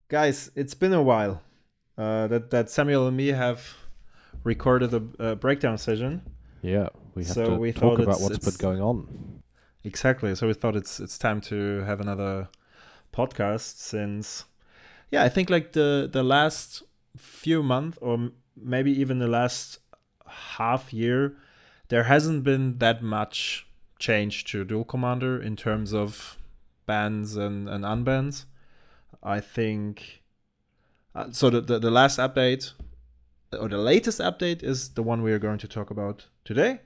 Guys, it's been a while that Samuel and me have recorded a breakdown session. Yeah, we have So to we talk thought about it's what's been it's going on. exactly. So we thought it's time to have another podcast since I think like the last few months or maybe even the last half year there hasn't been that much change to Duel Commander in terms of bans and unbans. I think the last update or the latest update is the one we are going to talk about today.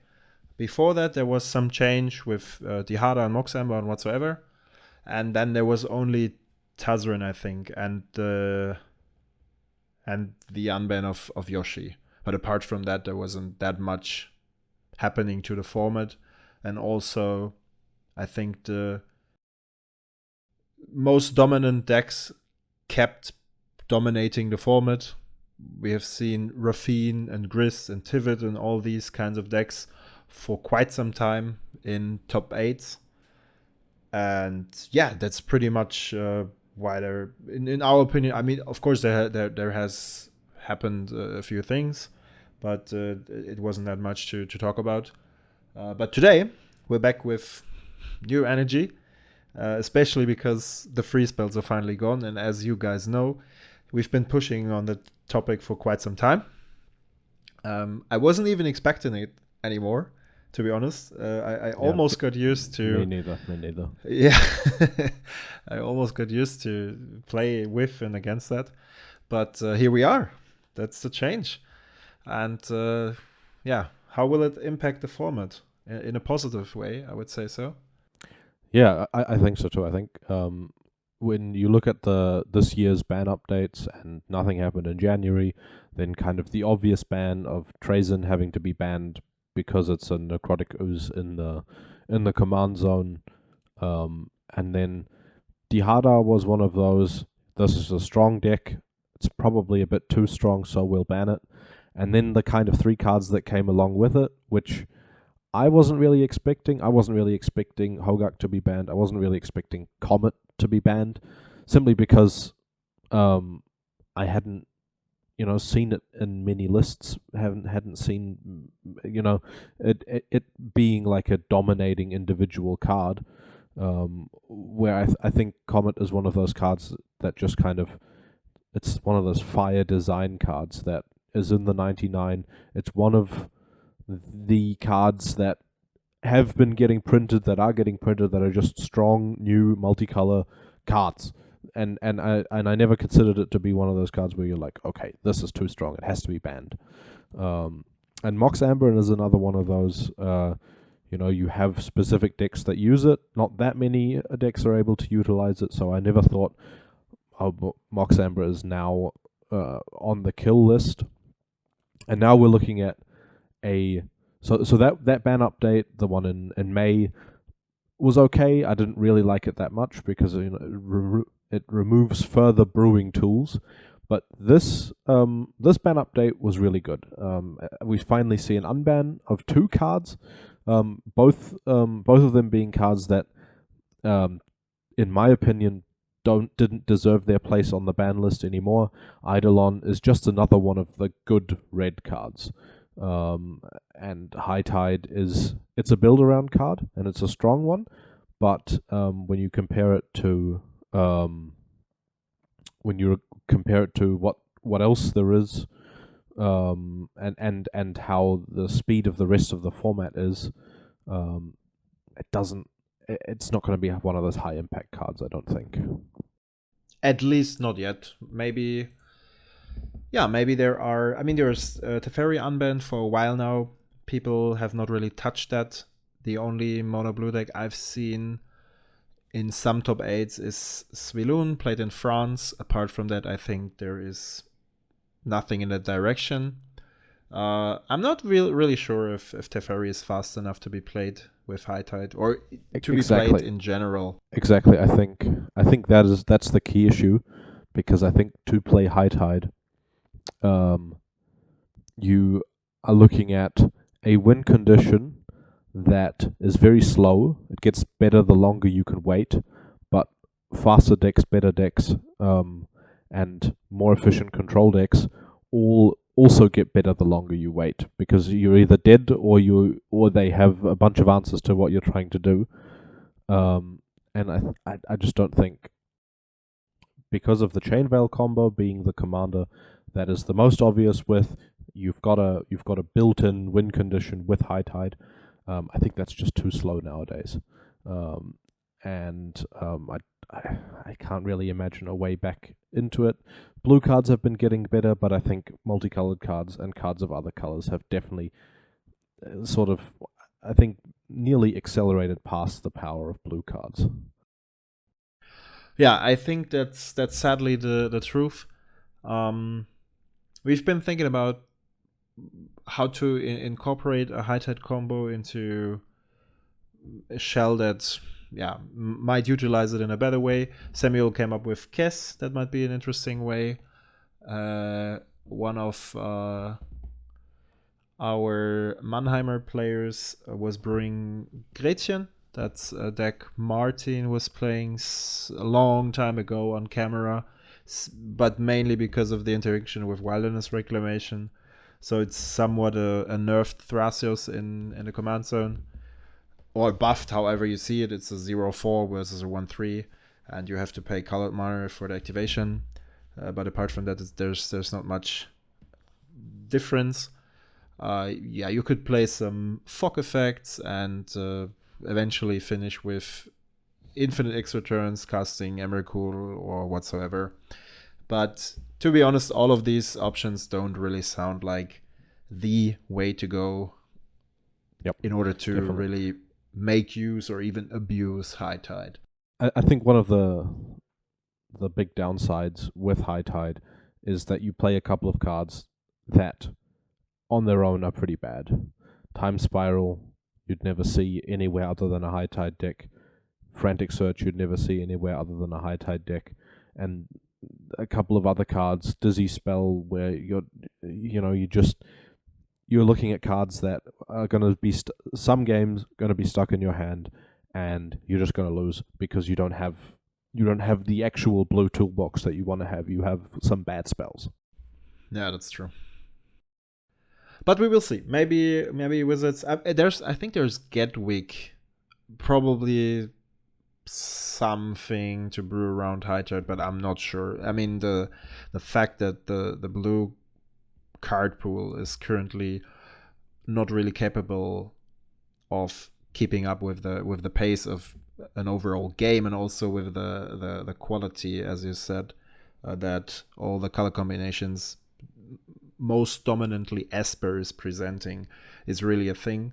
Before that, there was some change with Dihada and Moxamber and whatsoever, and then there was only Tazrin, I think, and the unban of Yoshi. But apart from that, there wasn't that much happening to the format, and also I think the most dominant decks kept dominating the format. We have seen Rafine and Gris and Tivit and all these kinds of decks for quite some time in top 8. And yeah, that's pretty much why they're, in our opinion, I mean, of course, there has happened a few things, but it wasn't that much to talk about. But today, we're back with new energy, especially because the free spells are finally gone. And as you guys know, we've been pushing on the topic for quite some time. I wasn't even expecting it anymore, to be honest. I almost got used to. Me neither. Yeah, I almost got used to play with and against that, but here we are. That's the change, and yeah, how will it impact the format in a positive way? I would say so. Yeah, I think so too. I think when you look at this year's ban updates and nothing happened in January, then kind of the obvious ban of Trazen having to be banned because it's a necrotic ooze in the command zone, and then Dihada was one of those. This is a strong deck. It's probably a bit too strong, so we'll ban it. And then the kind of 3 cards that came along with it, which I wasn't really expecting. I wasn't really expecting Hogak to be banned. I wasn't really expecting Comet to be banned, simply because I hadn't seen it in many lists. Hadn't seen it being like a dominating individual card. Where I think Comet is one of those cards that just kind of, it's one of those fire design cards that is in the 99. It's one of the cards that have been getting printed, that are just strong new multicolor cards. And I never considered it to be one of those cards where you're like, okay, this is too strong, it has to be banned. And Mox Amber is another one of those. You have specific decks that use it. Not that many decks are able to utilize it, so I never thought, Mox Amber is now on the kill list. And now we're looking at so that ban update, the one in May, was okay. I didn't really like it that much because it removes further brewing tools. But this ban update was really good. We finally see an unban of 2 cards, both of them being cards that, in my opinion, didn't deserve their place on the ban list anymore. Eidolon is just another one of the good red cards. And High Tide it's a build around card and it's a strong one, but when you compare it to what else there is, and how the speed of the rest of the format is, it's not going to be one of those high impact cards, I don't think. At least not yet. Maybe. Yeah, maybe there are. I mean, there's Teferi unbanned for a while now. People have not really touched that. The only mono blue deck I've seen in some top 8s is Swiloon, played in France. Apart from that, I think there is nothing in that direction. I'm not really sure if Teferi is fast enough to be played with High Tide or to be played in general. Exactly. I think that's the key issue, because I think to play High Tide, you are looking at a win condition that is very slow. It gets better the longer you can wait, but faster decks, better decks, and more efficient control decks all also get better the longer you wait, because you're either dead or they have a bunch of answers to what you're trying to do. And I just don't think, because of the chain veil combo being the commander that is the most obvious with, you've got a built-in win condition with high tide. I think that's just too slow nowadays. And I can't really imagine a way back into it. Blue cards have been getting better, but I think multicolored cards and cards of other colors have definitely sort of, I think, nearly accelerated past the power of blue cards. Yeah, I think that's sadly the truth. We've been thinking about how to incorporate a high tide combo into a shell that might utilize it in a better way. Samuel came up with Kess. That might be an interesting way. One of our Mannheimer players was brewing Gretchen. That's a deck Martin was playing a long time ago on camera, but mainly because of the interaction with Wilderness Reclamation. So it's somewhat a nerfed Thrasios in the command zone. Or buffed, however you see it. It's a 0-4 versus a 1-3, and you have to pay colored mana for the activation. But apart from that, there's not much difference. You could play some fog effects and eventually finish with infinite X returns, casting Emrakul or whatsoever. But to be honest, all of these options don't really sound like the way to go. Yep, in order to definitely really make use or even abuse high tide. I think one of the big downsides with high tide is that you play a couple of cards that on their own are pretty bad. Time Spiral you'd never see anywhere other than a high tide deck. Frantic Search you'd never see anywhere other than a high tide deck, and a couple of other cards, Dizzy Spell, where you're looking at cards that are going to be some games going to be stuck in your hand, and you're just going to lose because you don't have the actual blue toolbox that you want to have. You have some bad spells. Yeah, that's true. But we will see. Maybe Wizards. I think there's Gedwick, probably something to brew around high tide, but I'm not sure. I mean, the fact that the blue card pool is currently not really capable of keeping up with the pace of an overall game, and also with the quality, as you said, that all the color combinations, most dominantly Esper is presenting, is really a thing.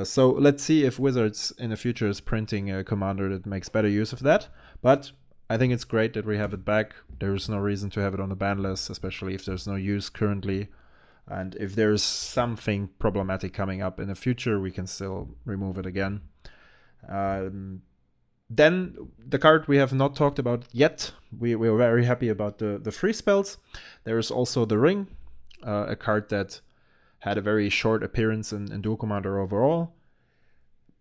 So let's see if Wizards in the future is printing a commander that makes better use of that. But I think it's great that we have it back. There's no reason to have it on the ban list, especially if there's no use currently. And if there's something problematic coming up in the future, we can still remove it again. Then the card we have not talked about yet. We are very happy about the free spells. There's also the Ring, a card that had a very short appearance in Duel Commander overall.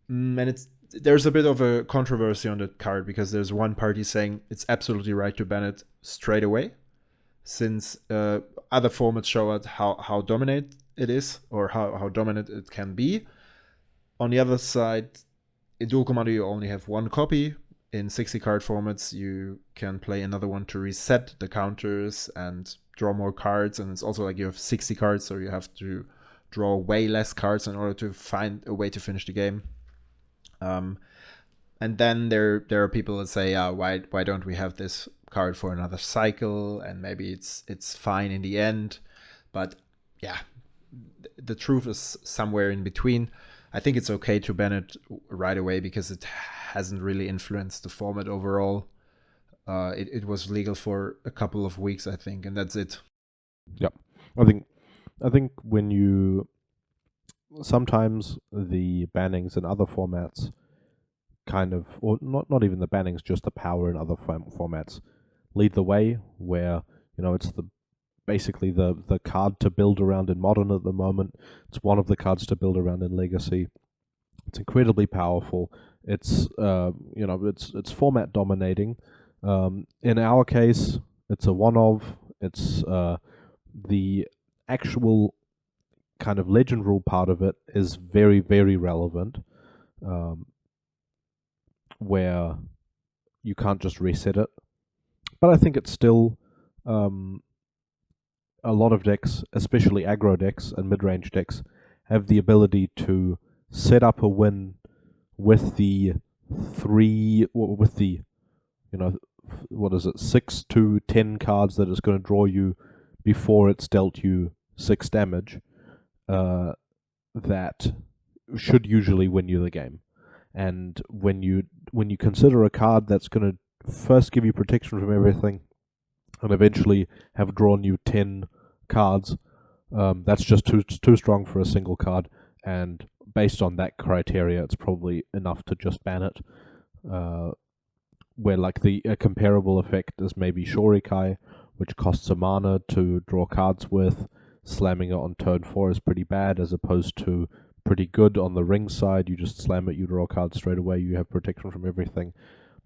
And there's a bit of a controversy on that card, because there's one party saying it's absolutely right to ban it straight away, since other formats show out how dominant it is, or how dominant it can be. On the other side, in Duel Commander you only have one copy. In 60 card formats you can play another one to reset the counters and draw more cards, and it's also like you have 60 cards, so you have to draw way less cards in order to find a way to finish the game. And then there are people that say, why don't we have this card for another cycle, and maybe it's fine in the end. But yeah, the truth is somewhere in between. I think it's okay to ban it right away, because it hasn't really influenced the format overall. It was legal for a couple of weeks, I think, and that's it. Yep. I think when you sometimes the bannings in other formats kind of, or not even the bannings, just the power in other formats lead the way, where it's basically the card to build around in Modern at the moment. It's one of the cards to build around in Legacy. It's incredibly powerful. It's it's format dominating. In our case, It's a one-of. It's the actual kind of legend rule part of it is very, very relevant, um, where you can't just reset it. But I think it's still um, a lot of decks, especially aggro decks and mid-range decks, have the ability to set up a win with the with the what is it, 6 to 10 cards that it's going to draw you before it's dealt you 6 damage. That should usually win you the game. And when you consider a card that's going to first give you protection from everything, and eventually have drawn you 10 cards, that's just too strong for a single card. And based on that criteria, it's probably enough to just ban it. Where like a comparable effect is maybe Shorikai, which costs a mana to draw cards with. Slamming it on turn 4 is pretty bad, as opposed to pretty good on the ring side. You just slam it, you draw cards straight away, you have protection from everything,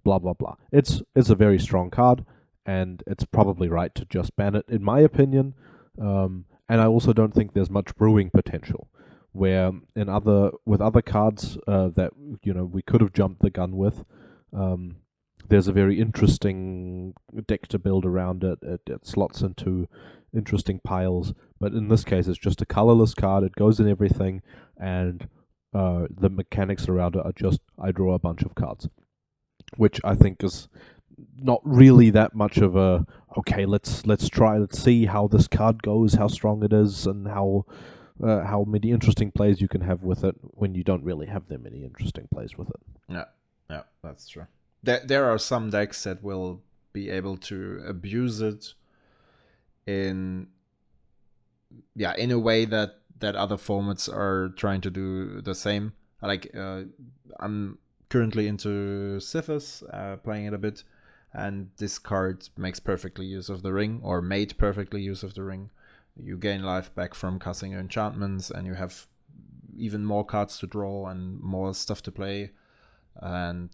blah blah blah. It's a very strong card, and it's probably right to just ban it, in my opinion. And I also don't think there's much brewing potential. Where with other cards that we could have jumped the gun with, there's a very interesting deck to build around it. It slots into interesting piles, but in this case, it's just a colorless card. It goes in everything, and the mechanics around it are just I draw a bunch of cards, which I think is not really that much of a okay. Let's see how this card goes, how strong it is, and how many interesting plays you can have with it when you don't really have that many interesting plays with it. Yeah, that's true. There are some decks that will be able to abuse it in a way that other formats are trying to do the same. Like I'm currently into Sithis, playing it a bit, and this card makes perfectly use of the ring, or made perfectly use of the ring. You gain life back from casting your enchantments, and you have even more cards to draw and more stuff to play. And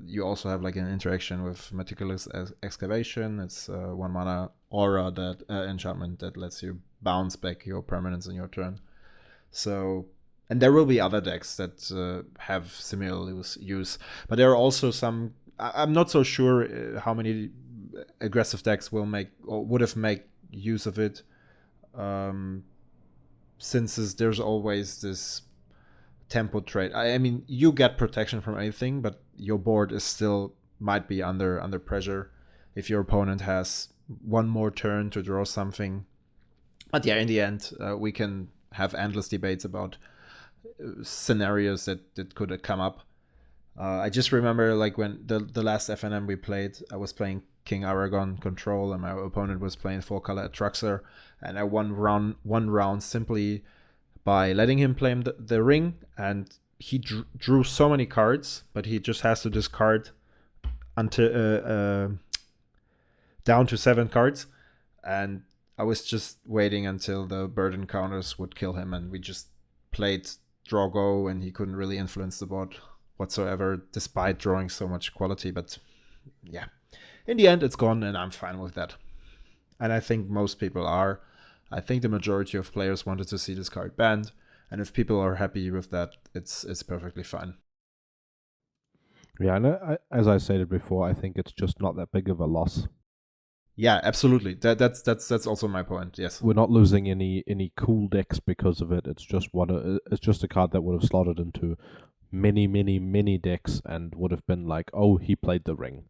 you also have like an interaction with Meticulous Excavation. It's 1 mana aura that enchantment that lets you bounce back your permanents in your turn. So, and there will be other decks that have similar use, but there are also some. I'm not so sure how many aggressive decks will make or would have made use of it, since there's always this tempo trade. I mean, you get protection from anything, but your board is still might be under pressure if your opponent has one more turn to draw something. But yeah, in the end, we can have endless debates about scenarios that could come up. I just remember like when the last FNM we played, I was playing King Aragon Control, and my opponent was playing 4-color Atraxer, and I won one round simply by letting him play the ring, and he drew so many cards, but he just has to discard until down to 7 cards, and I was just waiting until the burden counters would kill him, and we just played draw go, and he couldn't really influence the board whatsoever, despite drawing so much quality. But yeah, in the end, it's gone, and I'm fine with that. And I think most people are. I think the majority of players wanted to see this card banned, and if people are happy with that, it's perfectly fine. Yeah, and as I stated before, I think it's just not that big of a loss. Yeah, absolutely. That's also my point. Yes, we're not losing any cool decks because of it. It's just it's just a card that would have slotted into many decks and would have been like, oh, he played the ring,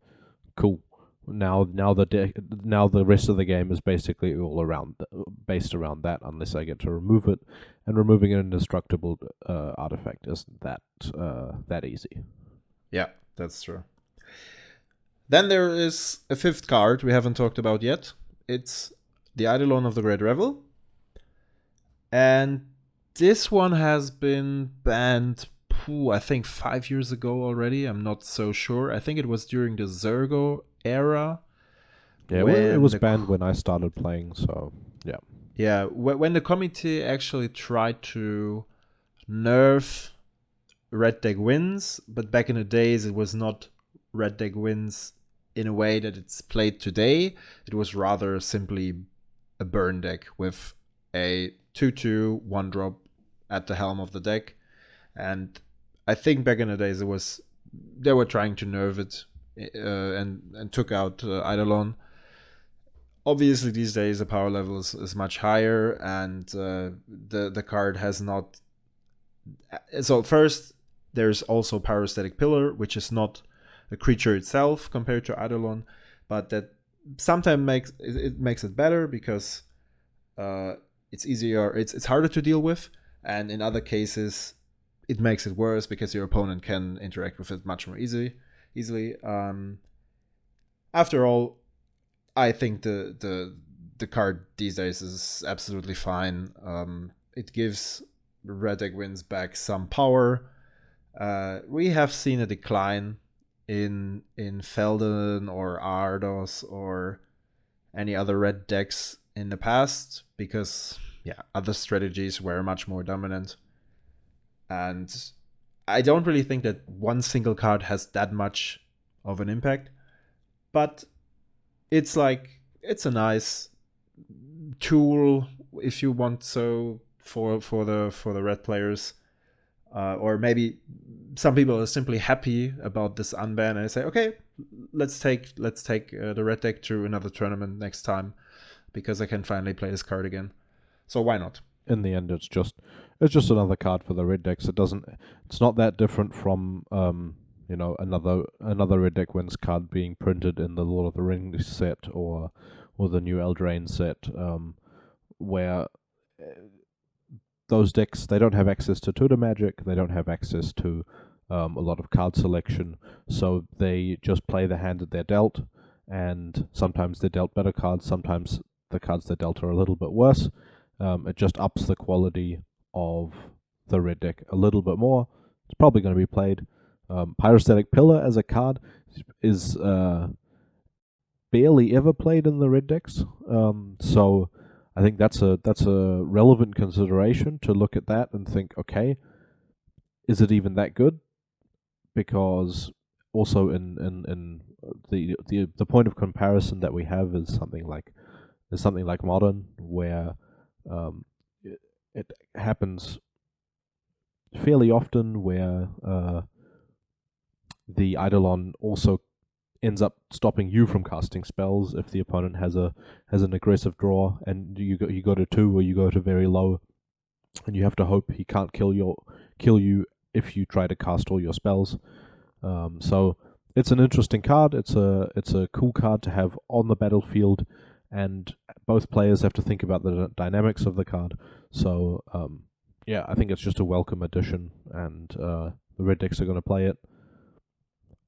cool. Now the rest of the game is basically all around based around that, unless I get to remove it, and removing an indestructible artifact isn't that easy. Yeah, that's true. Then there is a 5th card we haven't talked about yet. It's the Eidolon of the Great Revel, and this one has been banned, I think 5 years ago already. I'm not so sure. I think it was during the Zergo era. Yeah, it was banned when I started playing, so yeah. Yeah, when the committee actually tried to nerf red deck wins, but back in the days it was not red deck wins in a way that it's played today. It was rather simply a burn deck with a 2/2 1-drop at the helm of the deck. And I think back in the days they were trying to nerf it and took out Eidolon. Obviously, these days the power level is much higher, and the card has not. So first, there's also Pyrostatic Pillar, which is not a creature itself compared to Eidolon, but that sometimes makes it better because it's easier. It's harder to deal with, and in other cases, it makes it worse because your opponent can interact with it much more easily. After all, I think the card these days is absolutely fine. It gives red deck wins back some power. We have seen a decline in Felden or Ardos or any other red decks in the past because other strategies were much more dominant. And I don't really think that one single card has that much of an impact, but it's a nice tool if you want so for the red players, or maybe some people are simply happy about this unban and say, okay, let's take the red deck to another tournament next time because I can finally play this card again. So why not? In the end, it's just another card for the red decks. It's not that different from another red deck wins card being printed in the Lord of the Rings set or the new Eldraine set, where those decks, they don't have access to tutor magic, they don't have access to a lot of card selection, so they just play the hand that they're dealt, and sometimes they're dealt better cards, sometimes the cards they're dealt are a little bit worse. It just ups the quality of the red deck a little bit more. It's probably going to be played. Pyrostatic Pillar as a card is barely ever played in the red decks. So I think that's a relevant consideration to look at that and think, okay, is it even that good? Because also in the point of comparison that we have is something like Modern, where it happens fairly often where the Eidolon also ends up stopping you from casting spells if the opponent has an aggressive draw and you go to 2 or you go to very low, and you have to hope he can't kill you if you try to cast all your spells. So it's an interesting card. It's a cool card to have on the battlefield, and both players have to think about the dynamics of the card. So I think it's just a welcome addition, and the red decks are going to play it,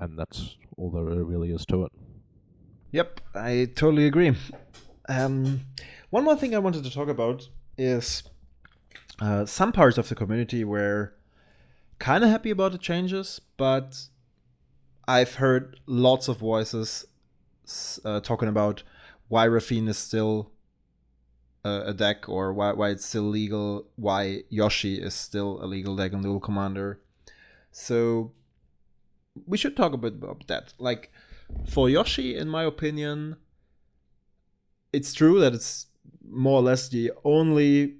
and that's all there really is to it. Yep, I totally agree. One more thing I wanted to talk about is some parts of the community were kind of happy about the changes, but I've heard lots of voices talking about why Rafine is still a deck, or why it's still legal, why Yoshi is still a legal deck in Duel Commander. So we should talk a bit about that. Like, for Yoshi, in my opinion, it's true that it's more or less the only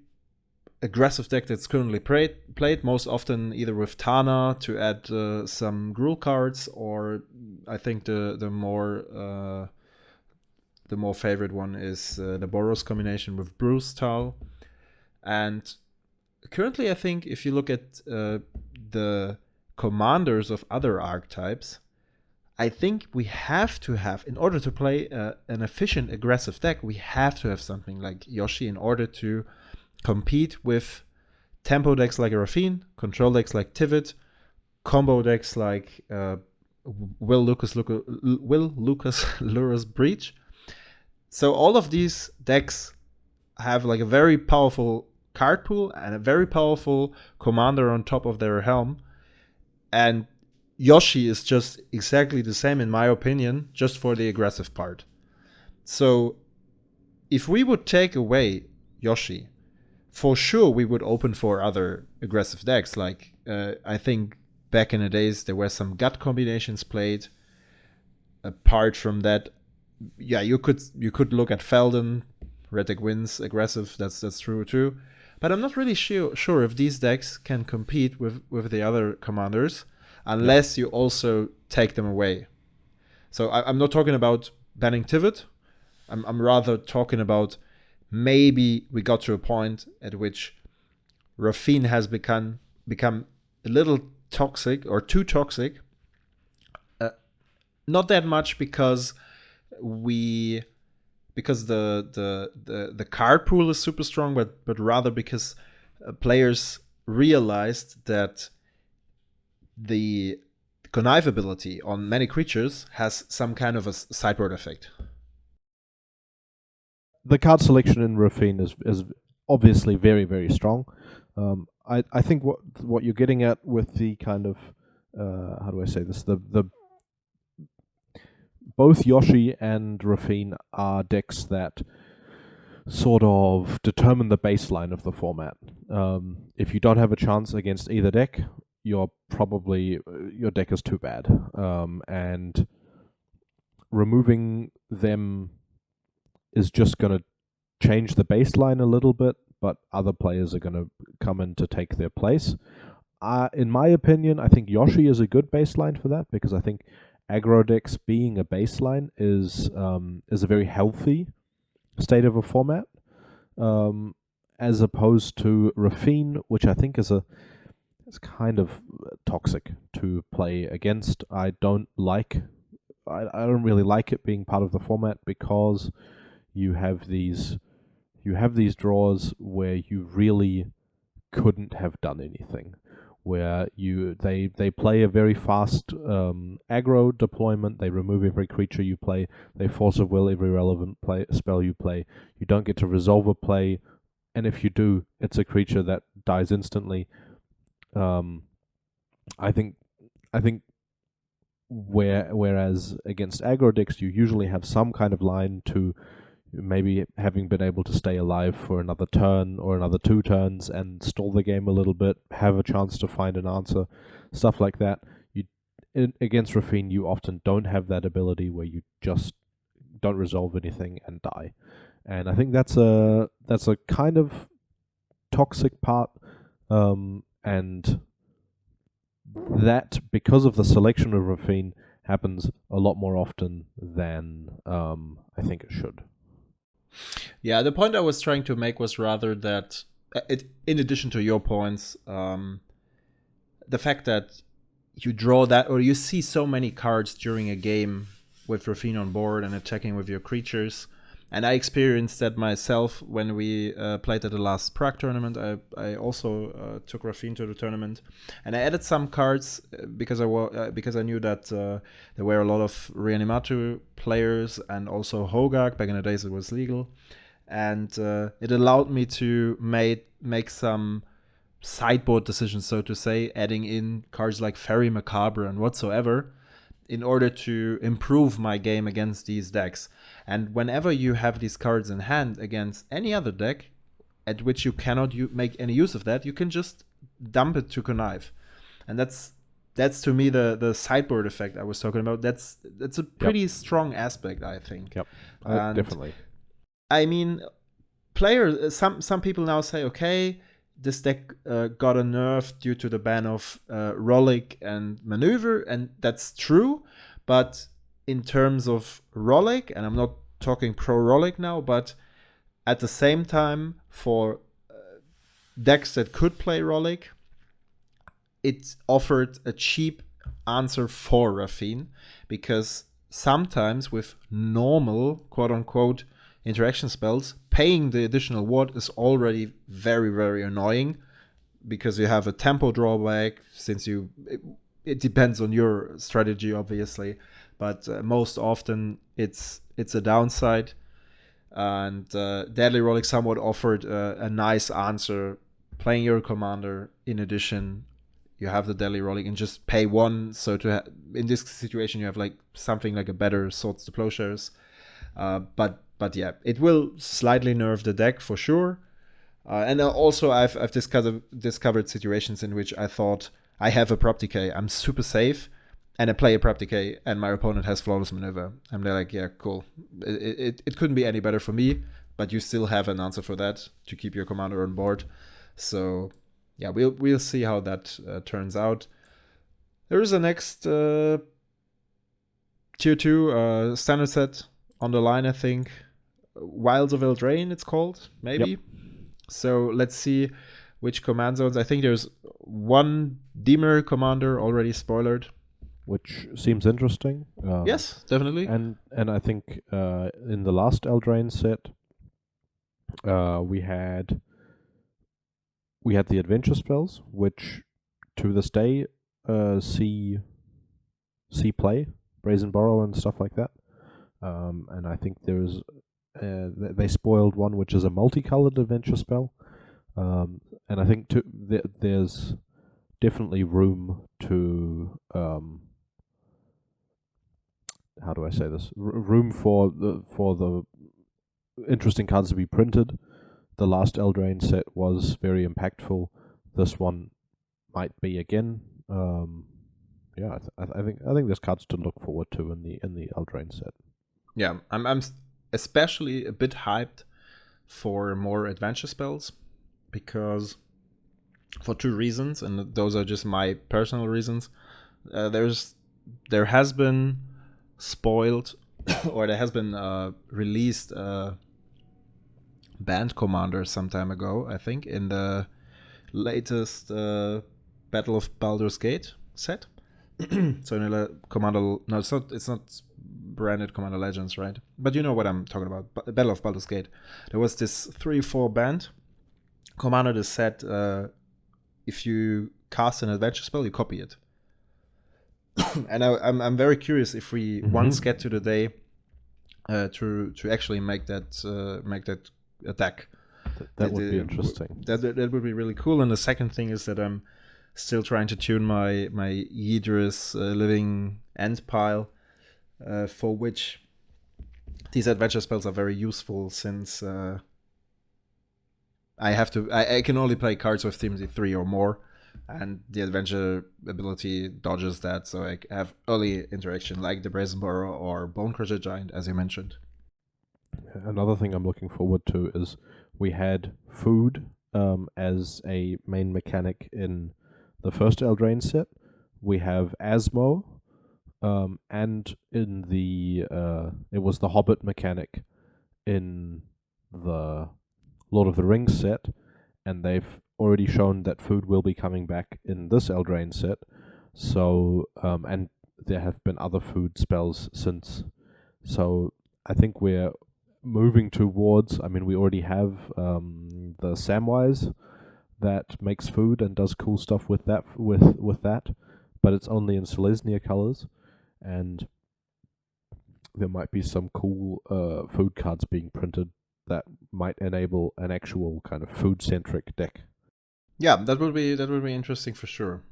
aggressive deck that's currently played, most often either with Tana to add some Gruul cards, or I think the more favorite one is the Boros combination with Brewstal. And currently, I think if you look at the commanders of other archetypes, I think we have to have, in order to play an efficient aggressive deck, we have to have something like Yoshi in order to compete with tempo decks like Rafine, control decks like Tivit, combo decks like Will Lucas Lura's Breach. So all of these decks have like a very powerful card pool and a very powerful commander on top of their helm. And Yoshi is just exactly the same, in my opinion, just for the aggressive part. So if we would take away Yoshi, for sure we would open for other aggressive decks. Like I think back in the days there were some gut combinations played. apart from that, yeah, you could look at Felden. Red deck wins aggressive. That's true too. But I'm not really sure if these decks can compete with the other commanders unless you also take them away. So I'm not talking about banning Tivit. I'm rather talking about maybe we got to a point at which Rafine has become a little toxic or too toxic. Not that much because the card pool is super strong, but rather because players realized that the connive ability on many creatures has some kind of a sideboard effect. The card selection in Rafine is obviously very, very strong. I think what you're getting at with the kind of how do I say this, the both Yoshi and Rafine are decks that sort of determine the baseline of the format. If you don't have a chance against either deck, your deck is too bad, and removing them is just going to change the baseline a little bit, but other players are going to come in to take their place. In my opinion, I think Yoshi is a good baseline for that, because I think aggro decks being a baseline is a very healthy state of a format, as opposed to Rafine, which I think is kind of toxic to play against. I don't really like it being part of the format, because you have these draws where you really couldn't have done anything, where they play a very fast aggro deployment. They remove every creature you play. They force of will every relevant spell you play. You don't get to resolve a play, and if you do, it's a creature that dies instantly. I think whereas against aggro decks, you usually have some kind of line to maybe having been able to stay alive for another turn or another 2 turns and stall the game a little bit, have a chance to find an answer, stuff like that. Against Rafine, you often don't have that ability, where you just don't resolve anything and die. And I think that's a kind of toxic part, and that, because of the selection of Rafine, happens a lot more often than I think it should. Yeah, the point I was trying to make was rather that, in addition to your points, the fact that you draw that, or you see so many cards during a game with Rafine on board and attacking with your creatures. And I experienced that myself when we played at the last Prague tournament. I also took Rafine to the tournament, and I added some cards because I knew that there were a lot of Reanimator players and also Hogak. Back in the days, it was legal, and it allowed me to make some sideboard decisions, so to say, adding in cards like Fairy Macabre and whatsoever, in order to improve my game against these decks. And whenever you have these cards in hand against any other deck at which you cannot make any use of that, you can just dump it to connive. And that's to me the sideboard effect I was talking about. That's a pretty strong aspect, I think. Yep, definitely. I mean, some people now say, okay, this deck got a nerf due to the ban of Rollick and Maneuver, and that's true. But in terms of Rollick, and I'm not talking pro Rollick now, but at the same time, for decks that could play Rollick, it offered a cheap answer for Rafine, because sometimes with normal, quote-unquote, interaction spells, paying the additional ward is already very, very annoying, because you have a tempo drawback, since it depends on your strategy, obviously, but most often it's a downside. And Deadly Rollick somewhat offered a nice answer, playing your commander. In addition, you have the Deadly Rollick and just pay 1, so in this situation you have like something like a better Swords to Plowshares. But yeah, it will slightly nerf the deck for sure. And also I've discovered situations in which I thought I have a prop decay, I'm super safe, and I play a prep decay, and my opponent has flawless maneuver. And they're like, yeah, cool. It couldn't be any better for me, but you still have an answer for that to keep your commander on board. So yeah, we'll see how that turns out. There is a next tier 2 standard set on the line, I think. Wilds of Eldraine, it's called, maybe. Yep. So let's see which command zones. I think there's one Demer commander already spoilered, which seems interesting. Yes, definitely. And I think in the last Eldraine set, we had the adventure spells, which to this day see play, Brazen Borrow and stuff like that. And I think there's they spoiled one which is a multicolored adventure spell. And I think there's definitely room to how do I say this? Room for the interesting cards to be printed. The last Eldraine set was very impactful. This one might be again. Yeah, I think there's cards to look forward to in the Eldraine set. Yeah, I'm especially a bit hyped for more adventure spells, because for 2 reasons, and those are just my personal reasons. There has been spoiled or there has been released band commander some time ago, I think, in the latest Battle of Baldur's Gate set. So in the Commander, no, it's not branded Commander Legends, right? But you know what I'm talking about. Battle of Baldur's Gate. There was this 3/4 band commander that said if you cast an adventure spell, you copy it. And I'm very curious if we once get to the day to actually make that attack. That would be interesting. That would be really cool. And the second thing is that I'm still trying to tune my Yidris Living End pile, for which these adventure spells are very useful, since I can only play cards with Team 3 or more, and the adventure ability dodges that, so I have early interaction like the Brazen Burrow or Bone Crusher Giant, as you mentioned. Another thing I'm looking forward to is we had food as a main mechanic in the first Eldraine set. We have Asmo, and in the it was the Hobbit mechanic in the Lord of the Rings set, and they've already shown that food will be coming back in this Eldraine set. So and there have been other food spells since. So I think we're moving towards. I mean, we already have the Samwise that makes food and does cool stuff with that. With that, but it's only in Selesnya colors, and there might be some cool food cards being printed that might enable an actual kind of food-centric deck. Yeah, that would be interesting for sure.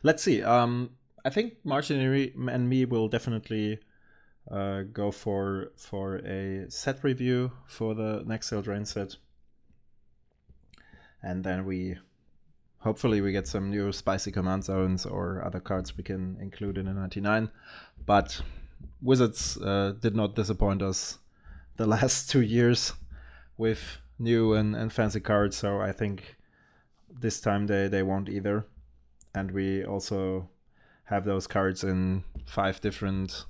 Let's see. I think Martin and me will definitely go for a set review for the next Eldraine set, and then hopefully we get some new spicy command zones or other cards we can include in the 99. But Wizards did not disappoint us the last 2 years with new and fancy cards, so I think this time they won't either. And we also have those cards in 5 different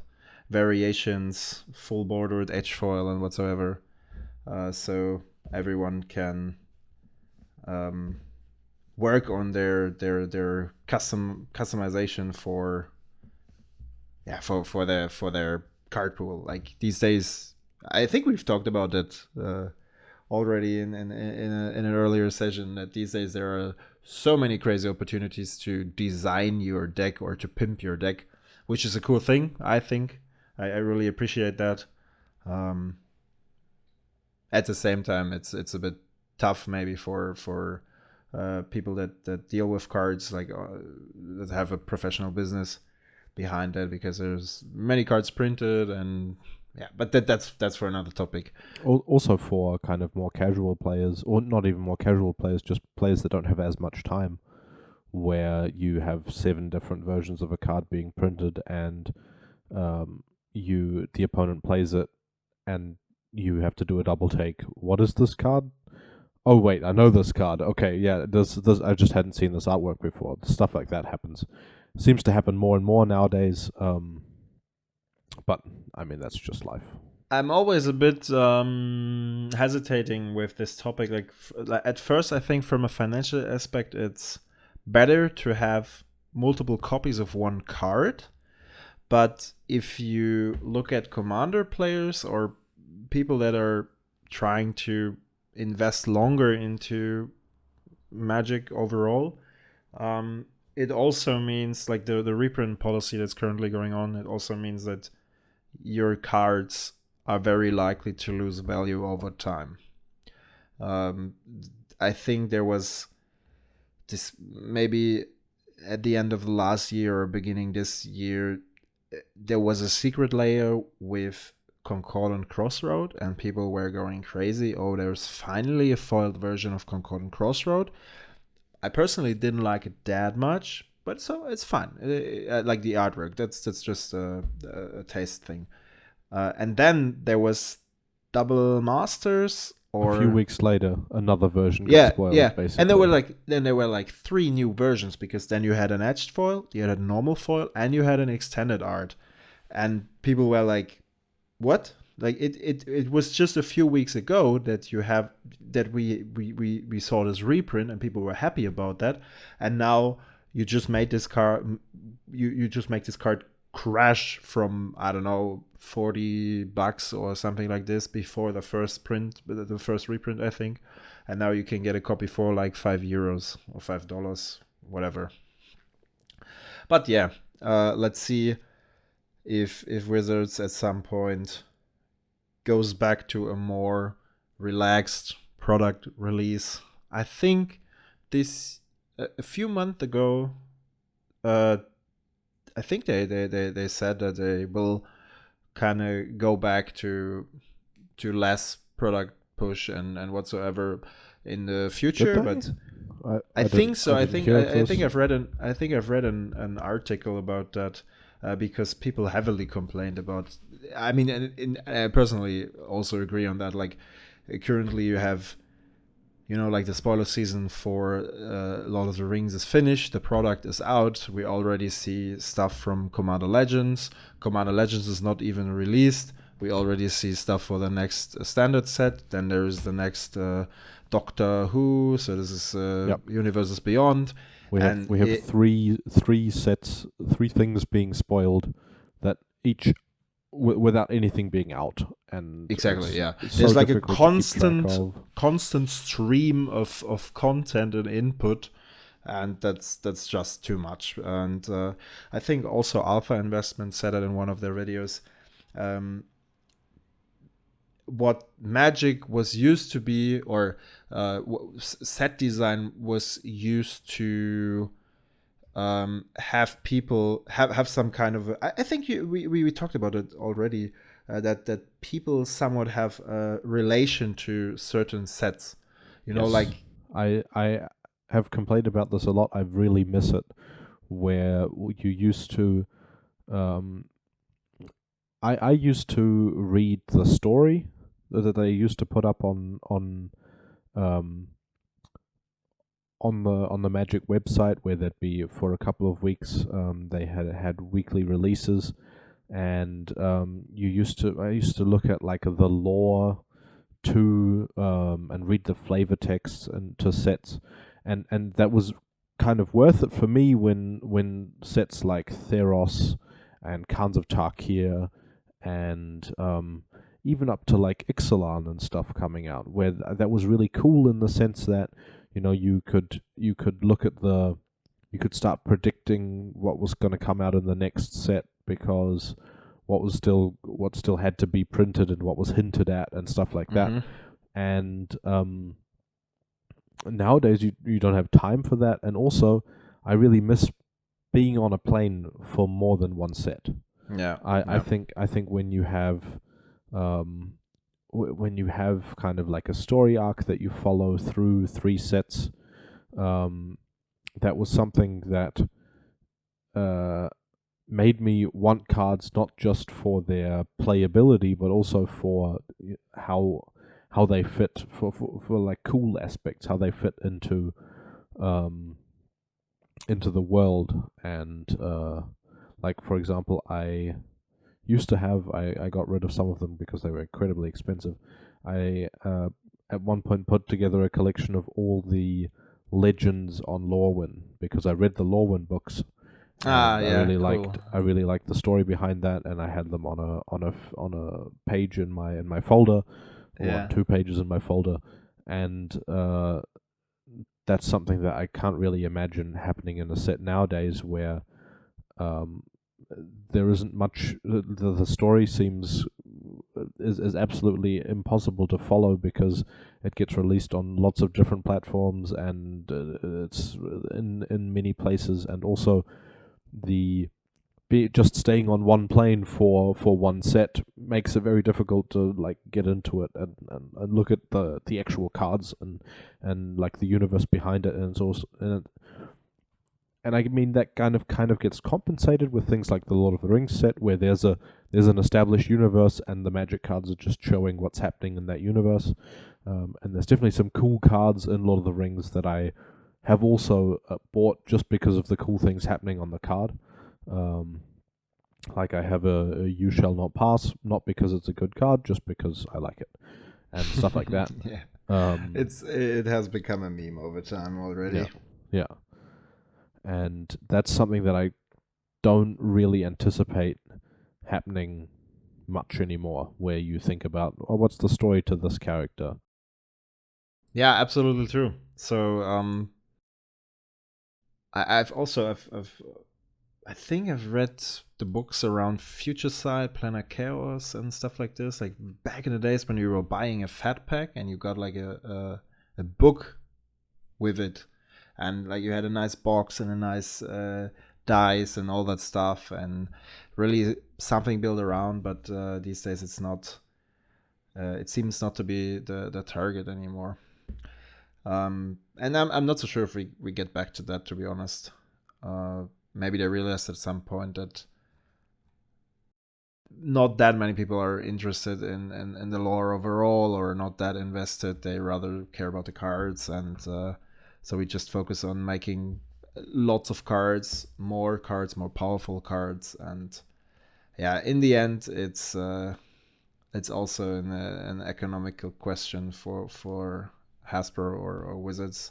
variations, full bordered, edge foil, and whatsoever, so everyone can work on their customization for their card pool. Like these days, I think we've talked about it already in an earlier session, that these days there are so many crazy opportunities to design your deck or to pimp your deck, which is a cool thing. I think I really appreciate that. At the same time, it's a bit tough maybe for people that deal with cards, like that have a professional business behind that, because there's many cards printed, and yeah, but that's for another topic. Also for kind of more casual players, or not even more casual players, just players that don't have as much time. where you have 7 different versions of a card being printed, and the opponent plays it, and you have to do a double take. What is this card? Oh wait, I know this card. Okay, yeah, this I just hadn't seen this artwork before. Stuff like that happens. Seems to happen more and more nowadays. But I mean, that's just life. I'm always a bit hesitating with this topic. Like at first, I think from a financial aspect, it's better to have multiple copies of one card. But if you look at Commander players or people that are trying to invest longer into Magic overall, it also means, like the reprint policy that's currently going on, it also means that your cards are very likely to lose value over time. I think there was this, maybe at the end of the last year or beginning this year, there was a secret layer with Concordant Crossroad, and people were going crazy. Oh, there's finally a foiled version of Concordant Crossroad. I personally didn't like it that much, but so it's fine. I like the artwork. That's just a taste thing. And then there was Double Masters. Or a few weeks later, another version got spoiled. Basically, and there were like 3 new versions, because then you had an edged foil, you had a normal foil, and you had an extended art, and people were like, "What?" Like it was just a few weeks ago that we saw this reprint, and people were happy about that, and now you just made this card, you just make this card crash from, I don't know, $40 or something like this before the first reprint, I think, and now you can get a copy for like €5 or $5, whatever. But yeah, let's see if Wizards at some point goes back to a more relaxed product release. I think this a few months ago, I think they said that they will kind of go back to less product push and whatsoever in the future. But I think so. I think I've read an article about that, because people heavily complained about. I mean, I personally also agree on that. Like currently, you have, like the spoiler season for Lord of the Rings is finished. The product is out. We already see stuff from Commander Legends. Commander Legends is not even released. We already see stuff for the next standard set. Then there is the next Doctor Who. So this is Universes Beyond. We have three things being spoiled, that each without anything being out, and exactly, yeah. There's like a constant stream of content and input, and that's just too much. And I think also Alpha Investment said it in one of their videos. What Magic was used to be, or set design was used to have people have some kind of I think we talked about it already, that people somewhat have a relation to certain sets, yes. Like I have complained about this a lot. I really miss it, where you used to I used to read the story that they used to put up on the Magic website, where there'd be, for a couple of weeks, they had weekly releases, and I used to look at like the lore to and read the flavor texts and to sets, and that was kind of worth it for me when sets like Theros and Khans of Tarkir and even up to like Ixalan and stuff coming out, where that was really cool in the sense that you could look at you could start predicting what was going to come out in the next set, because what still had to be printed and what was hinted at and stuff like that. And nowadays you don't have time for that, and also I really miss being on a plane for more than one set. I think when you have kind of like a story arc that you follow through 3 sets, that was something that made me want cards not just for their playability, but also for how they fit for like cool aspects, how they fit into the world. And like, for example, I used to have, I got rid of some of them because they were incredibly expensive. I at one point put together a collection of all the legends on Lorwyn because I read the Lorwyn books, and Cool. I really liked the story behind that, and I had them on a page in my folder, or on Yeah. 2 pages in my folder. And that's something that I can't really imagine happening in a set nowadays, where um, there isn't much. The story seems is absolutely impossible to follow because it gets released on lots of different platforms, and it's in many places, and also the just staying on one plane for one set makes it very difficult to like get into it and look at the actual cards and like the universe behind it. And it's also and I mean that kind of gets compensated with things like the Lord of the Rings set, where there's an established universe and the Magic cards are just showing what's happening in that universe. And there's definitely some cool cards in Lord of the Rings that I have also bought just because of the cool things happening on the card. Like I have a You Shall Not Pass, not because it's a good card, just because I like it, and stuff like that. Yeah. Um, It has become a meme over time already. yeah, and that's something that I don't really anticipate happening much anymore, where you think about, oh, what's the story to this character? Yeah, absolutely true. So I've also I think I've read the books around Future Sight, Planar Chaos, and stuff like this. Like back in the days when you were buying a fat pack and you got like a book with it, and like you had a nice box and a nice dice and all that stuff, and really something built around. But these days it's not. It seems not to be the target anymore. And I'm not so sure if we get back to that, to be honest. Maybe they realized at some point that not that many people are interested in the lore overall, or not that invested. They rather care about the cards, and so we just focus on making lots of cards, more powerful cards. And yeah, in the end, it's also an economical question for Hasbro or Wizards.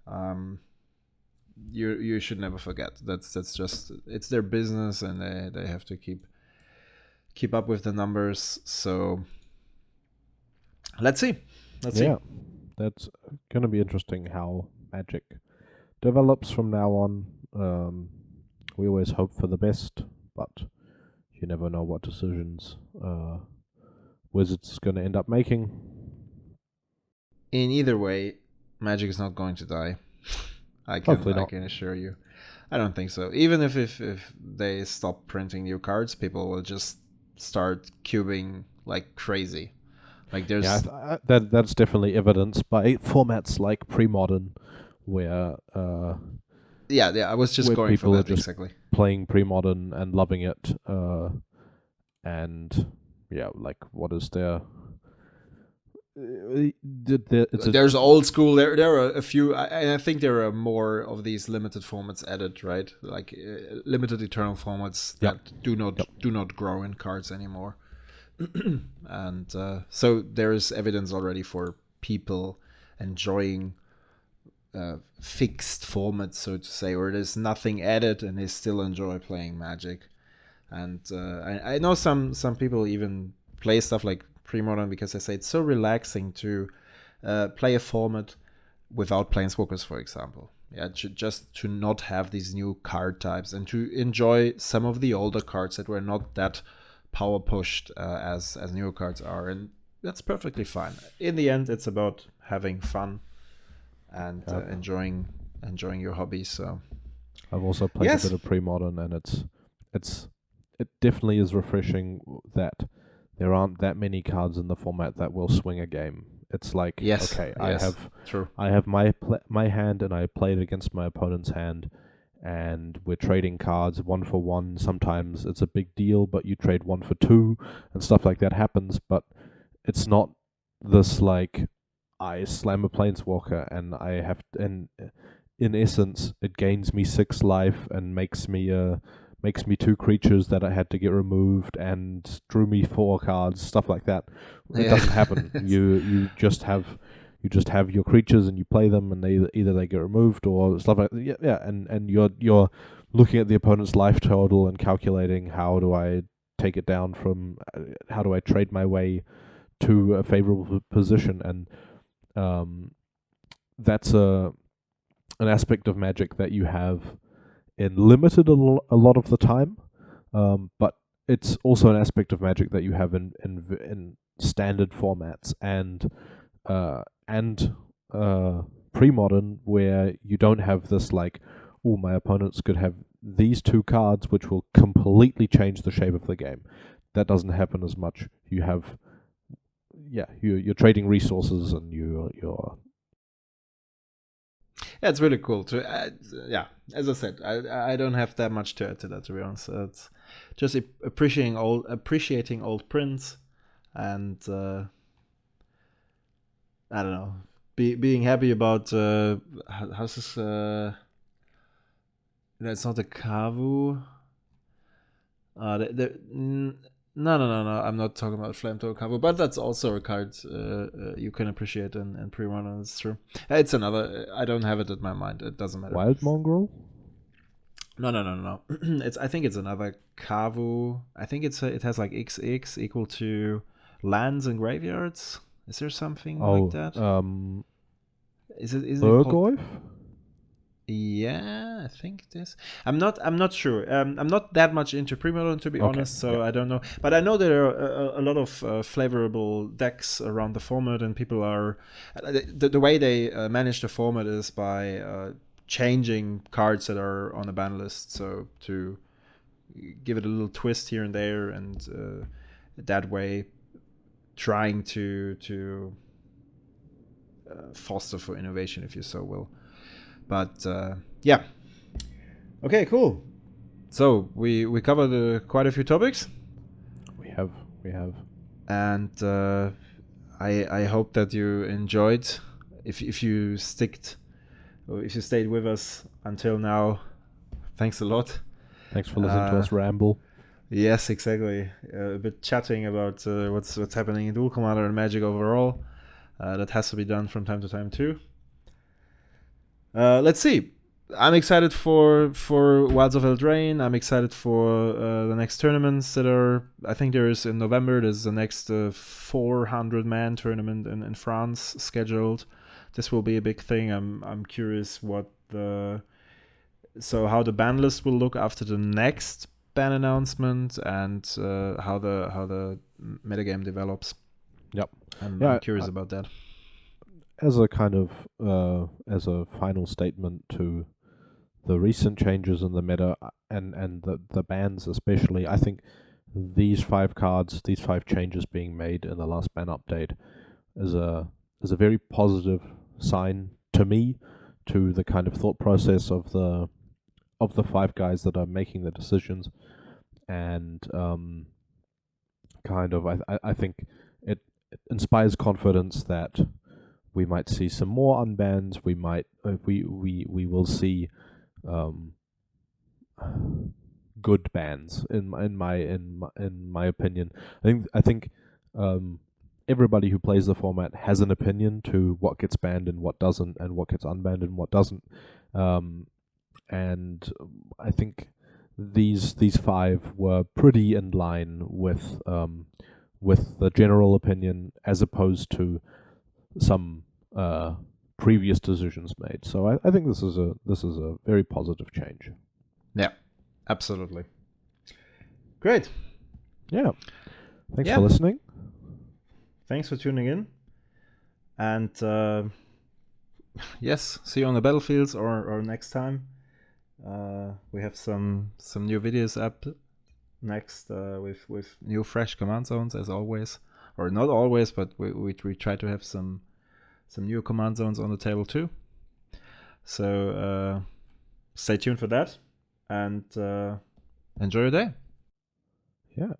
Um, you should never forget that's just, it's their business, and they have to keep up with the numbers. So let's see. Yeah, that's gonna be interesting how Magic develops from now on. We always hope for the best, but you never know what decisions Wizards is going to end up making. In either way, Magic is not going to die. Hopefully not. I can assure you. I don't think so. Even if they stop printing new cards, people will just start cubing like crazy. Like there's that's definitely evidenced by formats like pre-modern, where yeah, I was just where going people for are that just exactly. playing pre-modern and loving it. And yeah, like what is there? There's old school. There are a few. I think there are more of these limited formats added, right? Like limited eternal formats that do not grow in cards anymore. And so there is evidence already for people enjoying fixed formats, so to say, where there's nothing added and they still enjoy playing Magic. And I know some people even play stuff like pre-modern because they say it's so relaxing to play a format without planeswalkers, for example. Yeah, just to not have these new card types and to enjoy some of the older cards that were not that power pushed as newer cards are, and that's perfectly fine. In the end, it's about having fun and enjoying your hobby. So I've also played a bit of pre-modern, and it definitely is refreshing that there aren't that many cards in the format that will swing a game. It's like, Yes. okay, Yes. True. I have my hand, and I play it against my opponent's hand, and we're trading cards 1 for 1. Sometimes it's a big deal, but you trade 1 for 2, and stuff like that happens. But it's not this like I slam a planeswalker and I have and in essence it gains me 6 life and makes me 2 creatures that I had to get removed and drew me 4 cards, stuff like that. It doesn't happen. You just have your creatures and you play them, and either they get removed or stuff like that. Yeah, and you're looking at the opponent's life total and calculating how do I take it down from how do I trade my way to a favorable position, and that's an aspect of Magic that you have in limited a lot of the time, but it's also an aspect of Magic that you have in standard formats and pre-modern, where you don't have this like, oh, my opponents could have these 2 cards which will completely change the shape of the game. That doesn't happen as much. You have you're trading resources, and you're Yeah, it's really cool to. As I said, I don't have that much to add to that, to be honest. It's just appreciating old prints, and I don't know, being happy about how's this. It's not a Kavu. No. I'm not talking about Flamethrower Kavu, but that's also a card you can appreciate in pre-modern. It's true. It's another. I don't have it in my mind. It doesn't matter. Wild Mongrel? No. I think it's another Kavu. I think it has like XX equal to lands and graveyards. Is there something like that? Is it Urgoyf? Yeah, I think this. I'm not sure. I'm not that much into pre-modern, to be honest, so I don't know. But I know there are a lot of flavorable decks around the format, and people are the way they manage the format is by changing cards that are on a ban list, so to give it a little twist here and there, and that way trying to foster for innovation, if you so will. But yeah. Okay, cool. So we covered quite a few topics. We have. And I hope that you enjoyed. If you stayed with us until now, thanks a lot. Thanks for listening to us ramble. Yes, exactly. A bit chatting about what's happening in Duel Commander and Magic overall. That has to be done from time to time too. Let's see. I'm excited for Wilds of Eldraine. I'm excited for the next tournaments that are. I think there is in November. There's the next 400-man tournament in France scheduled. This will be a big thing. I'm curious how the ban list will look after the next ban announcement, and how the metagame develops. Yep. I'm curious about that. As a kind of as a final statement to the recent changes in the meta and the bans especially, I think these 5 changes being made in the last ban update is a very positive sign to me, to the kind of thought process of the 5 guys that are making the decisions, and I think it inspires confidence that we might see some more unbans. We will see good bans in my opinion. I think everybody who plays the format has an opinion to what gets banned and what doesn't, and what gets unbanned and what doesn't. And I think these 5 were pretty in line with the general opinion, as opposed to some previous decisions made. So I think this is a very positive change. Yeah, absolutely. Great. Yeah. Thanks for listening. Thanks for tuning in. And yes, see you on the battlefields or next time. We have some new videos up next with new fresh command zones, as always. or not always, but we try to have some new command zones on the table too. So stay tuned for that, and enjoy your day. Yeah.